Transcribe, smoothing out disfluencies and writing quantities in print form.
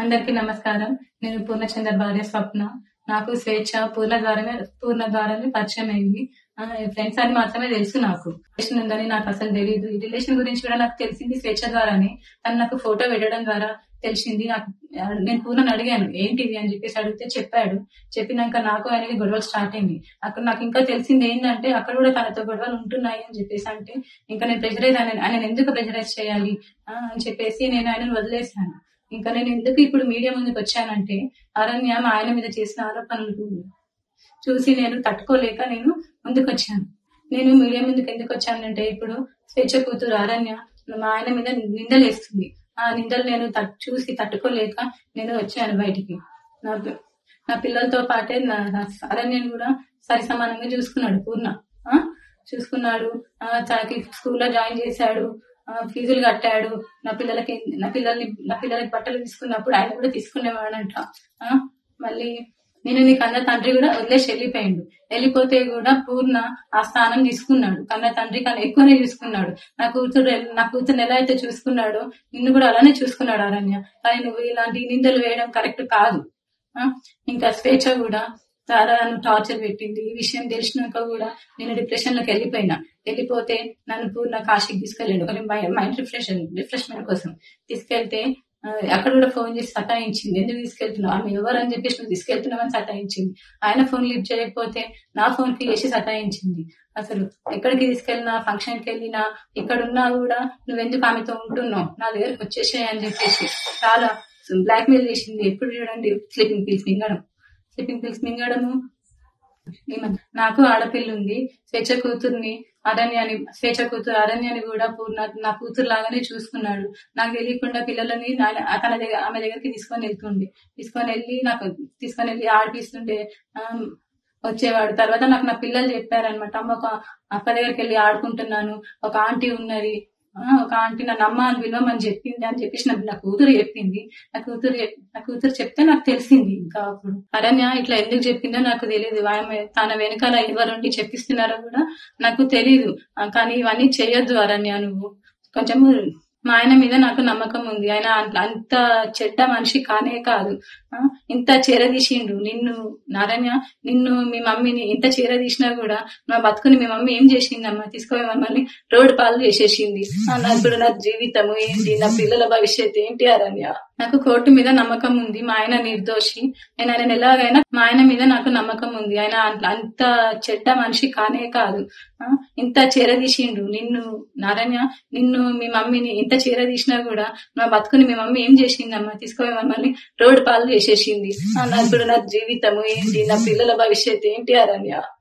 అందరికీ నమస్కారం. నేను పూర్ణచంద్ర భార్య స్వప్న. నాకు స్వేచ్ఛ పూర్ణ ద్వారానే పరిచయం అయింది. ఫ్రెండ్స్ అని మాత్రమే తెలుసు నాకు. రిలేషన్ ఉందని నాకు అసలు తెలీదు. ఈ రిలేషన్ గురించి కూడా నాకు తెలిసింది స్వేచ్ఛ ద్వారానే. తను నాకు ఫోటో పెట్టడం ద్వారా తెలిసింది. నేను పూర్ణని అడిగాను ఏంటిది అని చెప్పేసి అడిగితే చెప్పాడు. చెప్పినాక నాకు ఆయనకి గొడవలు స్టార్ట్ అయింది. అక్కడ నాకు ఇంకా తెలిసింది ఏంటంటే అక్కడ కూడా తనతో గొడవలు ఉంటున్నాయి అని చెప్పేసి అంటే ఇంకా నేను ఆయన ఎందుకు ప్రెజరైజ్ చేయాలి అని చెప్పేసి నేను ఆయనను వదిలేశాను. ఇంకా నేను ఎందుకు ఇప్పుడు మీడియా ముందుకు వచ్చానంటే అరణ్య మా ఆయన మీద చేసిన ఆరోపణలు చూసి నేను తట్టుకోలేక నేను ముందుకు వచ్చాను. నేను మీడియా ముందుకు ఎందుకు వచ్చానంటే ఇప్పుడు స్వేచ్ఛ కూతురు అరణ్య మా ఆయన మీద నిందలేస్తుంది. ఆ నిందలు నేను చూసి తట్టుకోలేక నేను వచ్చాను బయటికి. నా పిల్లలతో పాటే అరణ్యను కూడా సరి సమానంగా చూసుకున్నాడు పూర్ణ. చూసుకున్నాడు. తనకి స్కూల్లో జాయిన్ చేశాడు. ఫీజులు కట్టాడు. నా పిల్లలకి బట్టలు తీసుకున్నప్పుడు ఆయన కూడా తీసుకునేవాడంట. మళ్ళీ నేను నీ కన్న తండ్రి కూడా వదిలేసి వెళ్ళిపోయిండు. వెళ్ళిపోతే కూడా పూర్ణ ఆ స్థానం తీసుకున్నాడు. కన్న తండ్రి కన్నా ఎక్కువనే చూసుకున్నాడు. నా కూతురుని ఎలా అయితే చూసుకున్నాడో నిన్ను కూడా అలానే చూసుకున్నాడు అరణ్య. కానీ నువ్వు ఇలాంటి నిందలు వేయడం కరెక్ట్ కాదు. ఇంకా స్వేచ్ఛ కూడా చాలా నన్ను టార్చర్ పెట్టింది. ఈ విషయం తెలిసినాక కూడా నేను డిప్రెషన్ లోకి వెళ్ళిపోతే నన్ను పూర్ణ కాశీకి తీసుకెళ్ళండి మైండ్ రిఫ్రెష్మెంట్ కోసం తీసుకెళ్తే అక్కడ కూడా ఫోన్ చేసి సతాయించింది. ఎందుకు తీసుకెళ్తున్నావు, ఆమె ఎవరు అని చెప్పేసి నువ్వు తీసుకెళ్తున్నావు అని సతాయించింది. ఆయన ఫోన్ లిఫ్ట్ చేయకపోతే నా ఫోన్ కి చేసి సతాయించింది. అసలు ఎక్కడికి తీసుకెళ్ళినా, ఫంక్షన్ కి వెళ్ళినా, ఇక్కడున్నా కూడా నువ్వెందుకు ఆమెతో ఉంటున్నావు, నా దగ్గరకు వచ్చేసాయి అని చెప్పేసి చాలా బ్లాక్ మెయిల్ చేసింది. ఎప్పుడు చూడండి స్లీపింగ్ పిల్స్ మింగడము. నాకు ఆడపిల్ల ఉంది. స్వేచ్ఛ కూతురు అరణ్యాన్ని కూడా నా కూతురు లాగానే చూసుకున్నాడు. నాకు తెలియకుండా పిల్లలని ఆమె దగ్గరికి తీసుకొని వెళ్ళి ఆడిపిస్తుంటే వచ్చేవాడు. తర్వాత నాకు నా పిల్లలు చెప్పారనమాట, అమ్మ ఒక అక్క దగ్గరికి వెళ్ళి ఆడుకుంటున్నాను, ఒక ఆంటీ ఉన్నది, ఒక ఆంటీ నన్ను అమ్మ అని పిలవమని చెప్పింది అని చెప్పేసి నా కూతురు చెప్పింది. నా కూతురు చెప్తే నాకు తెలిసింది. ఇంకా అప్పుడు అరణ్య ఇట్లా ఎందుకు చెప్పిందో నాకు తెలియదు. తన వెనకాల ఎవరుండి చెప్పిస్తున్నారో కూడా నాకు తెలీదు. కానీ ఇవన్నీ చెయ్యొద్దు అరణ్య, నువ్వు కొంచెము మా ఆయన మీద నాకు నమ్మకం ఉంది. ఆయన అంత చెడ్డ మనిషి కానే కాదు. ఇంత చేరదీసిండు అరణ్య, నిన్ను మీ మమ్మీని ఇంత చేరదీసినా కూడా నా బతుకుని మీ మమ్మీ ఏం చేసిందమ్మా, తీసుకొని మమ్మల్ని రోడ్డు పాలు చేసేసింది. ఇప్పుడు నా జీవితము ఏంటి, నా పిల్లల భవిష్యత్తు ఏంటి అరణ్య? నాకు కోర్టు మీద నమ్మకం ఉంది. మా ఆయన నిర్దోషి. నేను ఆయన ఎలాగైనా మా ఆయన మీద నాకు నమ్మకం ఉంది. ఆయన అంత చెడ్డ మనిషి కానే కాదు. ఇంత చేరదీసిండు అరణ్య, నిన్ను మీ మమ్మీని ఇంత చేరదీసినా కూడా నా బతుకుని మీ మమ్మీ ఏం చేసిందమ్మా, తీసుకొని మమ్మల్ని రోడ్డు పాలు చేసేసింది. ఇప్పుడు నా జీవితము ఏంటి, నా పిల్లల భవిష్యత్తు ఏంటి అరణ్య?